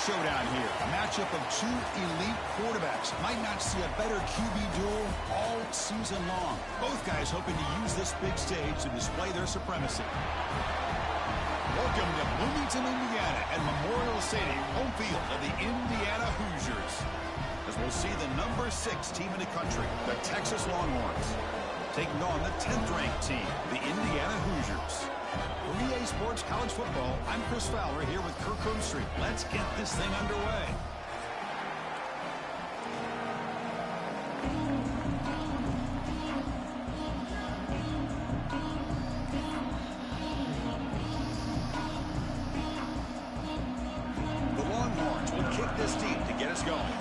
showdown here. A matchup of two elite quarterbacks. Might not see a better QB duel all season long. Both guys hoping to use this big stage to display their supremacy. Welcome to Bloomington, Indiana, and Memorial Stadium, home field of the Indiana Hoosiers. As we'll see the number 6 team in the country, the Texas Longhorns, taking on the 10th-ranked team, the Indiana Hoosiers. For EA Sports College Football, I'm Chris Fowler here with Kirk Herbstreit. Let's get this thing underway. The Longhorns will kick this deep to get us going.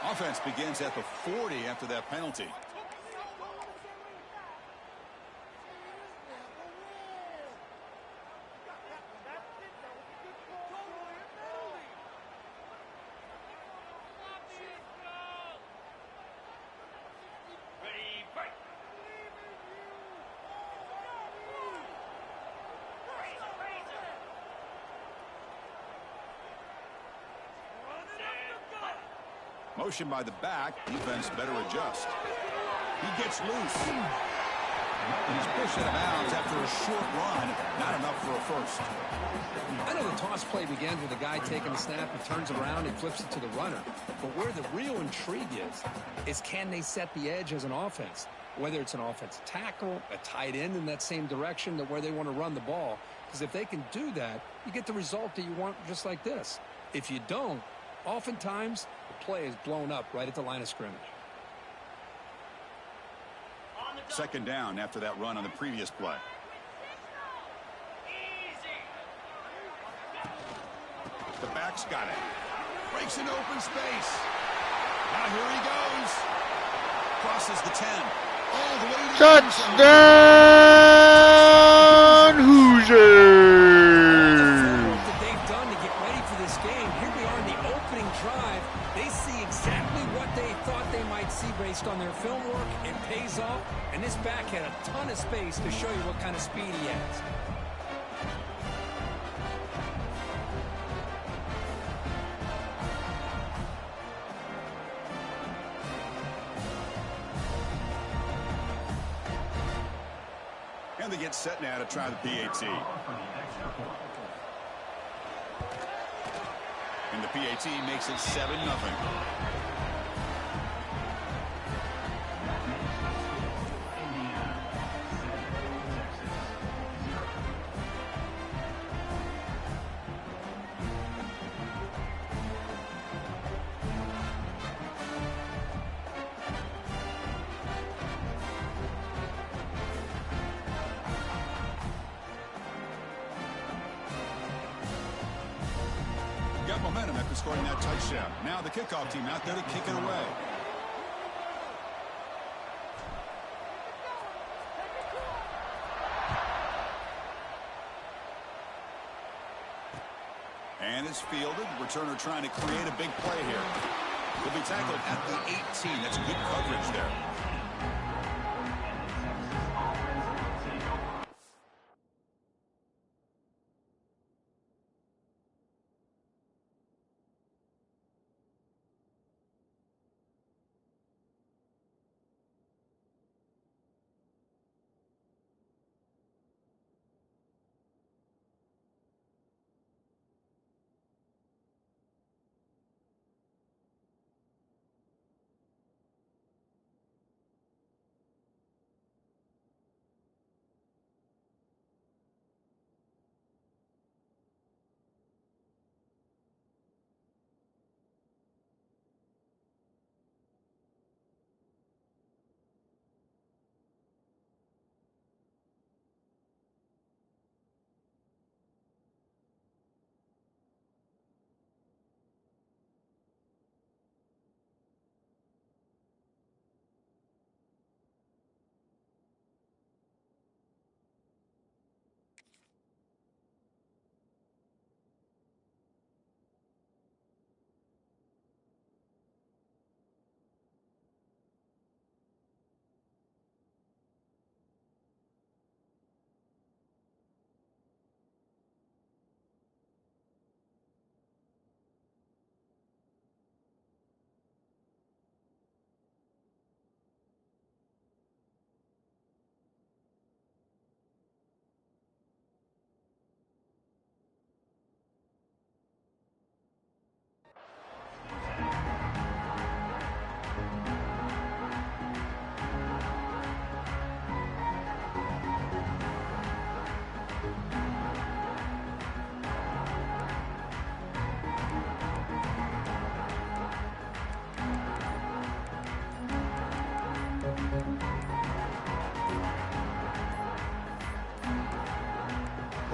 Offense begins at the 40 after that penalty. Motion by the back. Defense better adjust. He gets loose. And he's pushed out of bounds after a short run. Not enough for a first. I know the toss play begins with a guy taking the snap and turns around and flips it to the runner. But where the real intrigue is can they set the edge as an offense? Whether it's an offensive tackle, a tight end in that same direction, to where they want to run the ball. Because if they can do that, you get the result that you want just like this. If you don't, oftentimes the play is blown up right at the line of scrimmage. Second down after that run on the previous play. The back's got it. Breaks into open space. Now here he goes. Crosses the 10. All the way to the touchdown Hoosiers. That they've done to get ready for this game. Here we are in the opening drive. They see exactly what they thought they might see based on their film work. It pays off, and this back had a ton of space to show you what kind of speed he has. And they get set now to try the PAT. And the PAT makes it 7-0. Got momentum after scoring that touchdown. Now the kickoff team out there to kick it away. And it's fielded. Returner trying to create a big play here. He'll be tackled at the 18. That's good coverage there.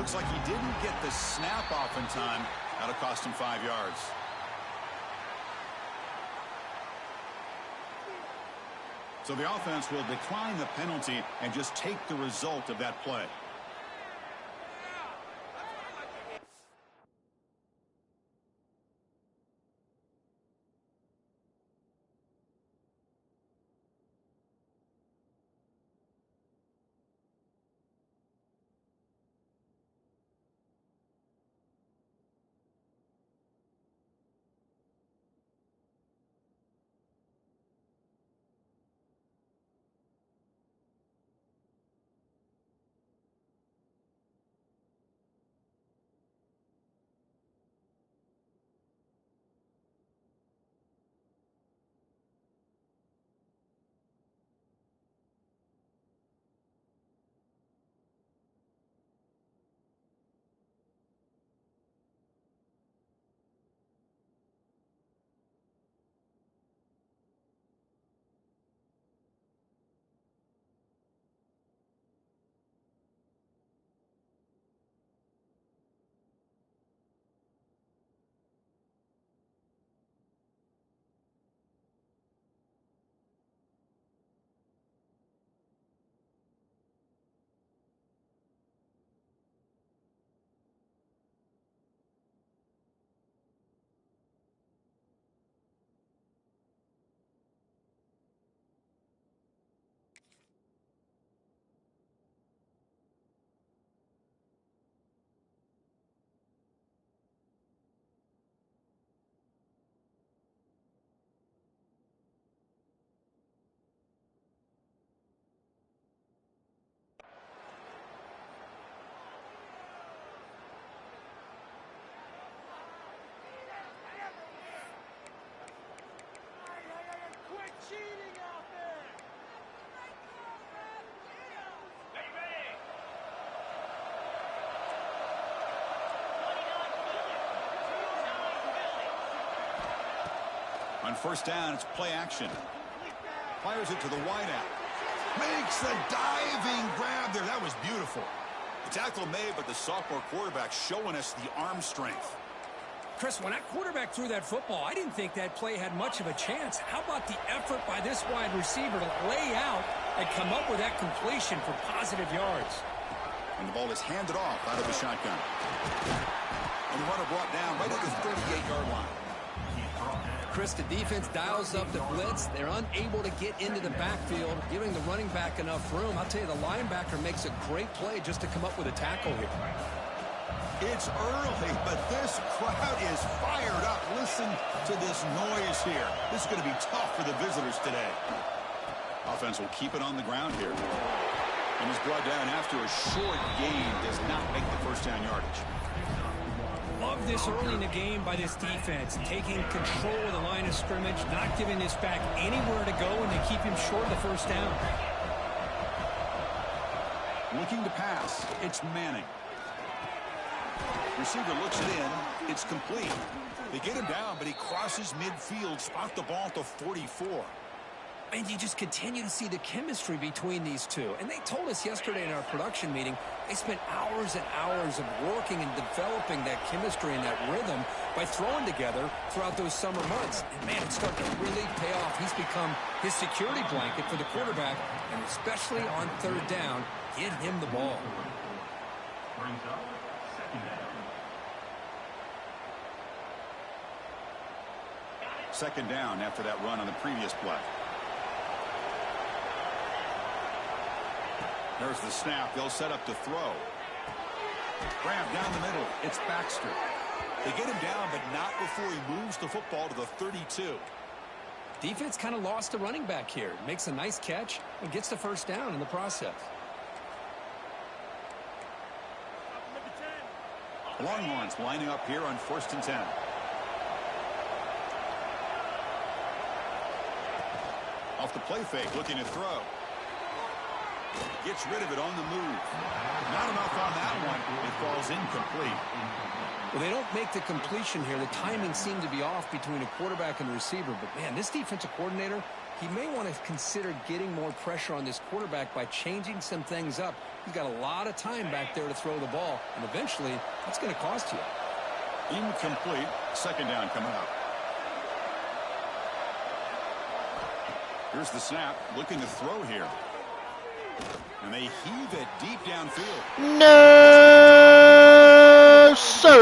Looks like he didn't get the snap off in time. That'll cost him 5 yards. So the offense will decline the penalty and just take the result of that play. On first down, it's play action. Fires it to the wideout. Makes the diving grab there. That was beautiful. The tackle made, but the sophomore quarterback showing us the arm strength. Chris, when that quarterback threw that football, I didn't think that play had much of a chance. How about the effort by this wide receiver to lay out and come up with that completion for positive yards? And the ball is handed off out of the shotgun. And the runner brought down right at the 38-yard line. Chris, the defense dials up the blitz. They're unable to get into the backfield, giving the running back enough room. I'll tell you, the linebacker makes a great play just to come up with a tackle here. It's early, but this crowd is fired up. Listen to this noise here. This is going to be tough for the visitors today. Offense will keep it on the ground here. And is brought down after a short gain. Does not make the first down yardage. Love this early in the game by this defense, taking control of the line of scrimmage, not giving this back anywhere to go, and they keep him short of the first down. Looking to pass, it's Manning. Receiver looks it in, it's complete. They get him down, but he crosses midfield, spot the ball to 44. And you just continue to see the chemistry between these two. And they told us yesterday in our production meeting, they spent hours and hours of working and developing that chemistry and that rhythm by throwing together throughout those summer months. And, man, it's starting to really pay off. He's become his security blanket for the quarterback, and especially on third down, get him the ball. Second down after that run on the previous play. There's the snap. They'll set up to throw. Grab down the middle. It's Baxter. They get him down, but not before he moves the football to the 32. Defense kind of lost the running back here. Makes a nice catch and gets the first down in the process. The Longhorns lining up here on 1st and 10. Off the play fake, looking to throw. Gets rid of it on the move. Not enough on that one. It falls incomplete. Well, they don't make the completion here. The timing seemed to be off between a quarterback and the receiver. But, man, this defensive coordinator, he may want to consider getting more pressure on this quarterback by changing some things up. He's got a lot of time back there to throw the ball, and eventually that's going to cost you. Incomplete. Second down coming up. Here's the snap. Looking to throw here. And they heave it deep downfield. No, sir.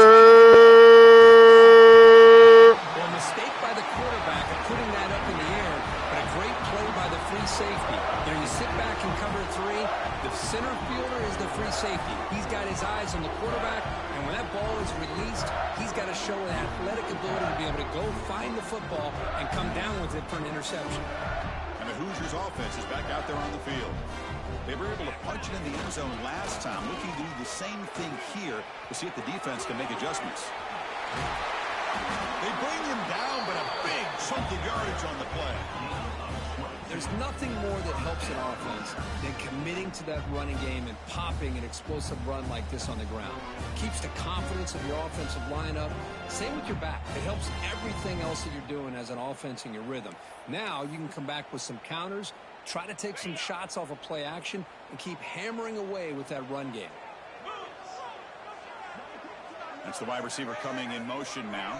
Well, a mistake by the quarterback of putting that up in the air, but a great play by the free safety. You know, you sit back and cover three. The center fielder is the free safety. He's got his eyes on the quarterback, and when that ball is released, he's got to show an athletic ability to be able to go find the football and come down with it for an interception. And the Hoosiers offense is back out there on the field. They were able to punch it in the end zone last time, looking to do the same thing here to see if the defense can make adjustments. They bring him down, but a big chunk of yardage on the play. There's nothing more that helps an offense than committing to that running game and popping an explosive run like this on the ground. It keeps the confidence of your offensive line up. Same with your back. It helps everything else that you're doing as an offense in your rhythm. Now you can come back with some counters, try to take some shots off of play action, and keep hammering away with that run game. That's the wide receiver coming in motion now.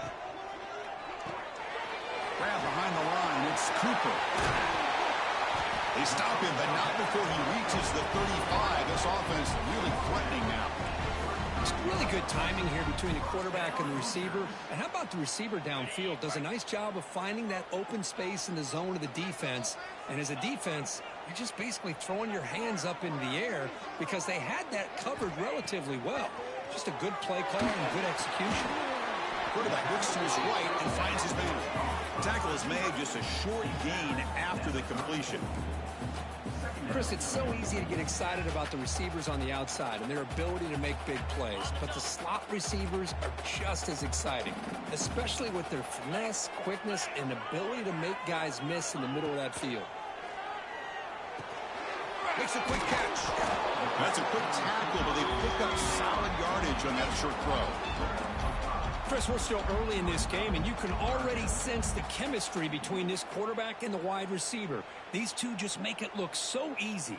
Grab behind the line. It's Cooper. They stop him, but not before he reaches the 35. This offense really threatening now. It's really good timing here between the quarterback and the receiver. And how about the receiver downfield? Does a nice job of finding that open space in the zone of the defense. And as a defense, you're just basically throwing your hands up in the air because they had that covered relatively well. Just a good play call and good execution. Quarterback looks to his right and finds his man. Tackle is made, just a short gain after the completion. Chris, it's so easy to get excited about the receivers on the outside and their ability to make big plays, but the slot receivers are just as exciting, especially with their finesse, quickness, and ability to make guys miss in the middle of that field. Makes a quick catch. That's a quick tackle, but they pick up solid yardage on that short throw. Chris, we're still early in this game, and you can already sense the chemistry between this quarterback and the wide receiver. These two just make it look so easy.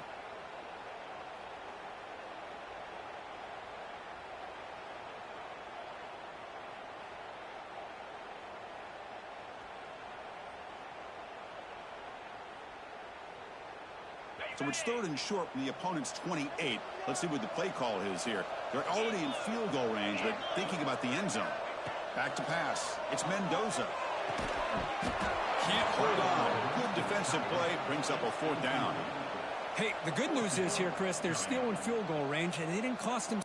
So it's third and short from the opponent's 28. Let's see what the play call is here. They're already in field goal range, but thinking about the end zone. Back to pass. It's Mendoza. Can't hold on. Good defensive play. Brings up a fourth down. Hey, the good news is here, Chris, they're still in field goal range, and they didn't cost them.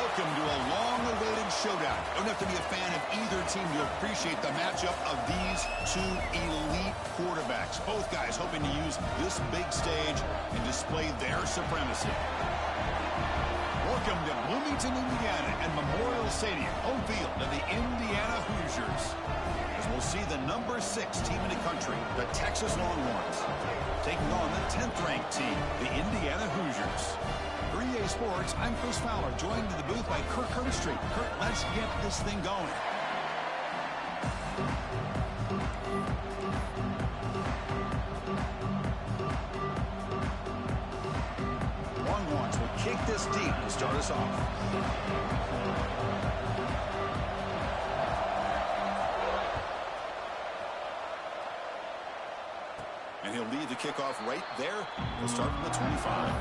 Welcome to a long-awaited showdown. You don't have to be a fan of either team to appreciate the matchup of these two elite quarterbacks. Both guys hoping to use this big stage and display their supremacy. Welcome to Bloomington, Indiana, and Memorial Stadium, home field of the Indiana Hoosiers. As we'll see the number 6 team in the country, the Texas Longhorns, taking on the 10th-ranked team, the Indiana Hoosiers. For EA Sports, I'm Chris Fowler, joined in the booth by Kirk Herbstreit. Kirk, let's get this thing going. Longhorns will kick this deep to start us off. And he'll lead the kickoff right there. He'll start from the 25.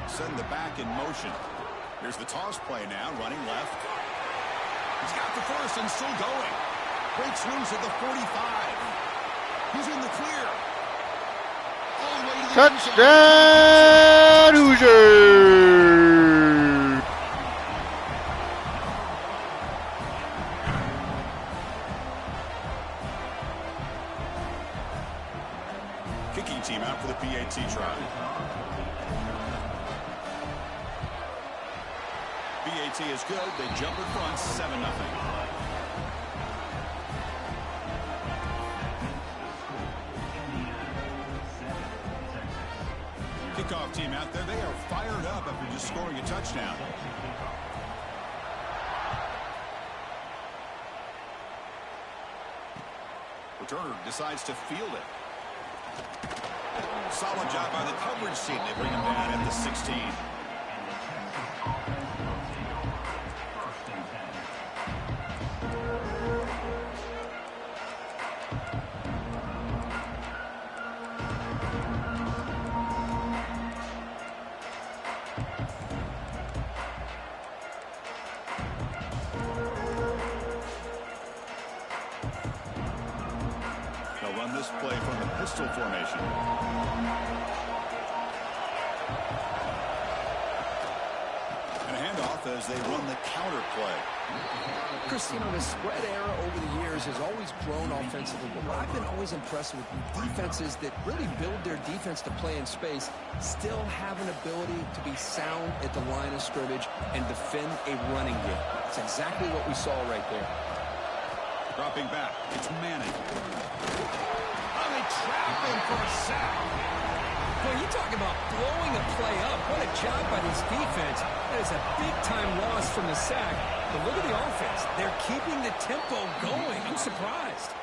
Send the back in motion. Here's the toss play now, running left. He's got the first and still going. Breaks loose at the 45. He's in the clear. All the way to the touchdown, Hoosiers! Kicking team out for the PAT try. PAT is good. They jump in front, 7-0. Kickoff team out there. They are fired up after just scoring a touchdown. Returner decides to field it. Solid job by the coverage team. They bring him down at the 16. They'll run this play from the pistol formation. And a handoff as they run the counter play. Chris, you know, the spread era over the years has always grown offensively, but what I've been always impressed with defenses that really build their defense to play in space still have an ability to be sound at the line of scrimmage and defend a running game. That's exactly what we saw right there. Dropping back, it's Manning. Oh, they trap him for a sack. Well, you talk about blowing a play up. What a job by this defense. That is a big-time loss from the sack. But look at the offense. They're keeping the tempo going. I'm surprised.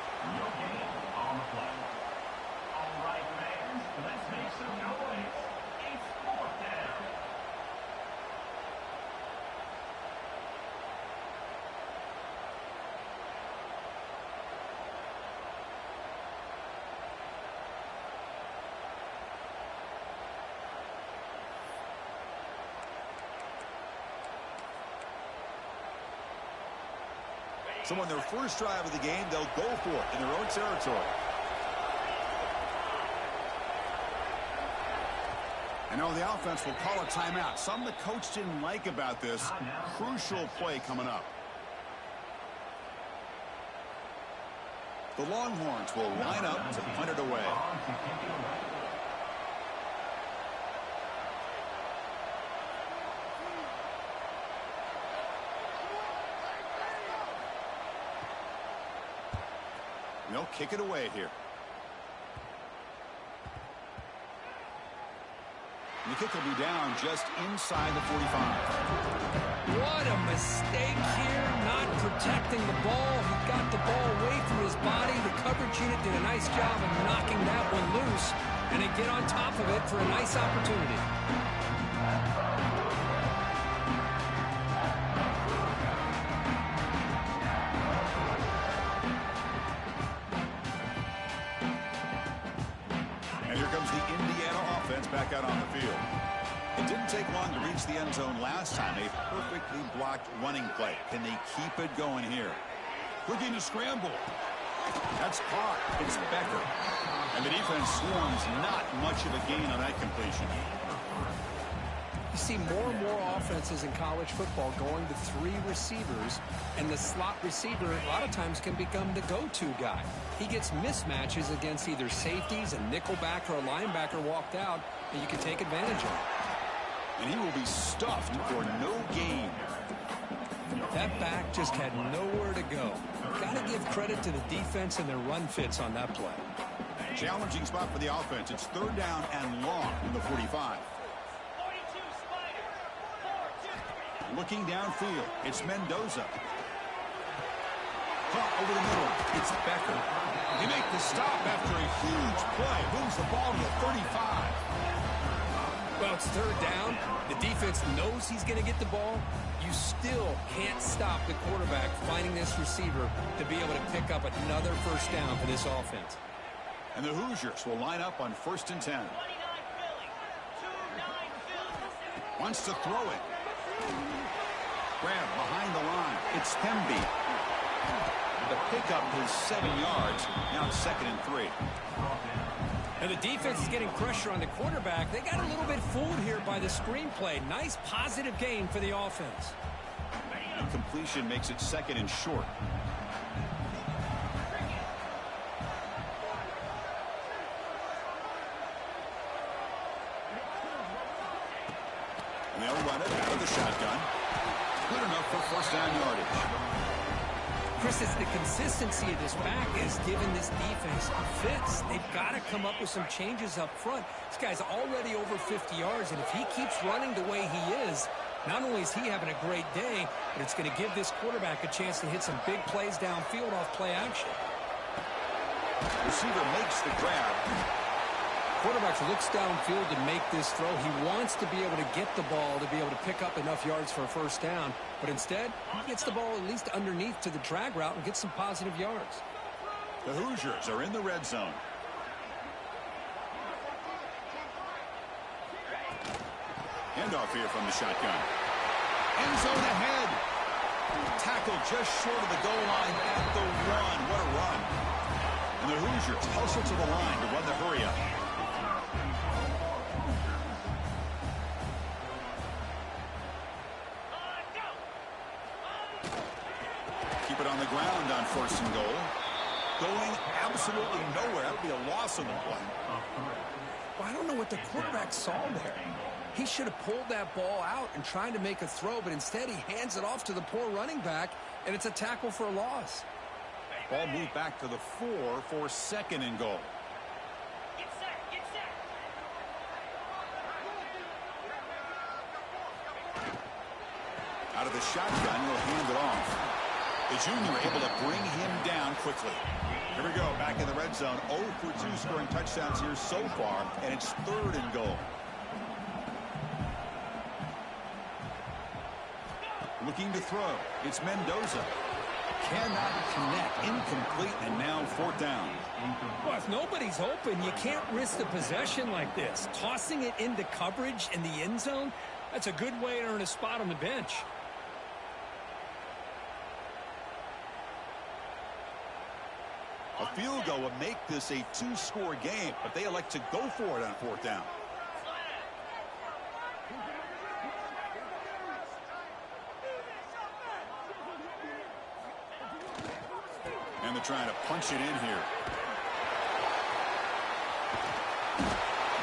So on their first drive of the game, they'll go for it in their own territory. And now the offense will call a timeout. Something the coach didn't like about this. Crucial play coming up. The Longhorns will line up to punt it away. They'll kick it away here. And the kick will be down just inside the 45. What a mistake here, not protecting the ball. He got the ball away from his body. The coverage unit did a nice job of knocking that one loose. And they get on top of it for a nice opportunity. And here comes the Indiana offense back out on the field. It didn't take long to reach the end zone last time. A perfectly blocked running play. Can they keep it going here? Looking to scramble. That's caught. It's Becker. And the defense swarms. Not much of a gain on that completion. You see more and more offenses in college football going to 3 receivers, and the slot receiver a lot of times can become the go-to guy. He gets mismatches against either safeties, a nickelback, or a linebacker walked out, and you can take advantage of it. And he will be stuffed for no gain. That back just had nowhere to go. Got to give credit to the defense and their run fits on that play. Challenging spot for the offense. It's 3rd down and long from the 45. Looking downfield, it's Mendoza. Caught over the middle, it's Becker. They make the stop after a huge play. Moves the ball to the 35. Well, it's 3rd down. The defense knows he's going to get the ball. You still can't stop the quarterback finding this receiver to be able to pick up another 1st down for this offense. And the Hoosiers will line up on 1st and 10. Wants to throw it. Grab behind the line. It's Hemby. The pickup is 7 yards. Now it's 2nd and 3. And the defense is getting pressure on the quarterback. They got a little bit fooled here by the screenplay. Nice positive gain for the offense. Completion makes it 2nd and short. And they'll run it out of the shotgun. Good enough for 1st down yardage. Chris, it's the consistency of this back is giving this defense fits. They've got to come up with some changes up front. This guy's already over 50 yards, and if he keeps running the way he is, not only is he having a great day, but it's going to give this quarterback a chance to hit some big plays downfield off play action. Receiver makes the grab. Quarterback looks downfield to make this throw. He wants to be able to get the ball to be able to pick up enough yards for a 1st down. But instead, he gets the ball at least underneath to the drag route and gets some positive yards. The Hoosiers are in the red zone. Handoff here from the shotgun. End zone ahead. Tackle just short of the goal line at the 1. What a run. And the Hoosiers hustle to the line to run the hurry up. Keep it on the ground on 1st and goal. Going absolutely nowhere. That would be a loss of the play. Well, I don't know what the quarterback saw there. He should have pulled that ball out and tried to make a throw, but instead he hands it off to the poor running back, and it's a tackle for a loss. Ball moved back to the 4 for 2nd and goal. Get set, get set. Out of the shotgun, he'll hand it off. The junior able to bring him down quickly. Here we go, back in the red zone. 0 for 2 scoring touchdowns here so far, and it's 3rd and goal. Looking to throw. It's Mendoza. Cannot connect. Incomplete, and now 4th down. Well, if nobody's open, you can't risk the possession like this. Tossing it into coverage in the end zone, that's a good way to earn a spot on the bench. A field goal would make this a 2-score game, but they elect to go for it on 4th down. And they're trying to punch it in here.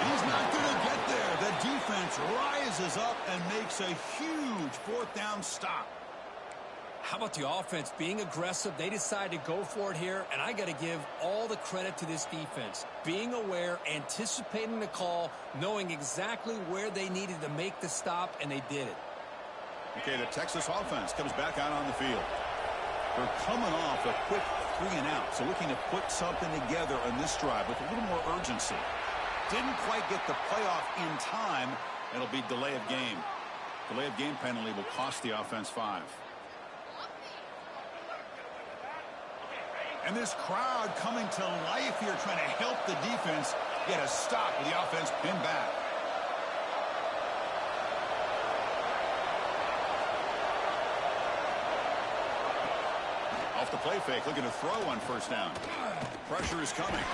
He's not going to get there. The defense rises up and makes a huge 4th down stop. How about the offense being aggressive? They decide to go for it here, and I got to give all the credit to this defense. Being aware, anticipating the call, knowing exactly where they needed to make the stop, and they did it. Okay, the Texas offense comes back out on the field. They're coming off a quick 3 and out, so looking to put something together on this drive with a little more urgency. Didn't quite get the playoff in time. It'll be delay of game. Delay of game penalty will cost the offense 5. And this crowd coming to life here, trying to help the defense get a stop with the offense pinned back. off the play fake, looking to throw on first down. Pressure is coming.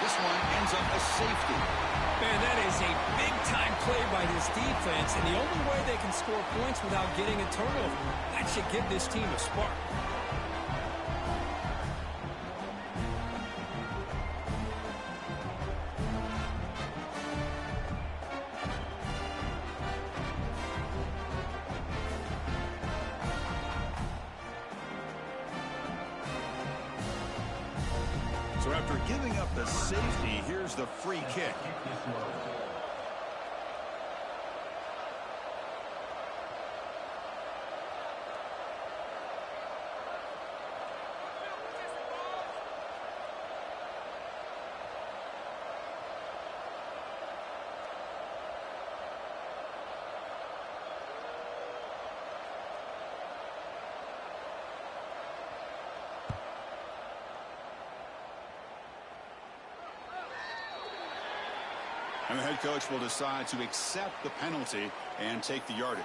This one ends up a safety. Man, that is a big-time play by this defense, and the only way they can score points without getting a turnover. That should give this team a spark. So after giving up the safety, here's the free kick. And the head coach will decide to accept the penalty and take the yardage.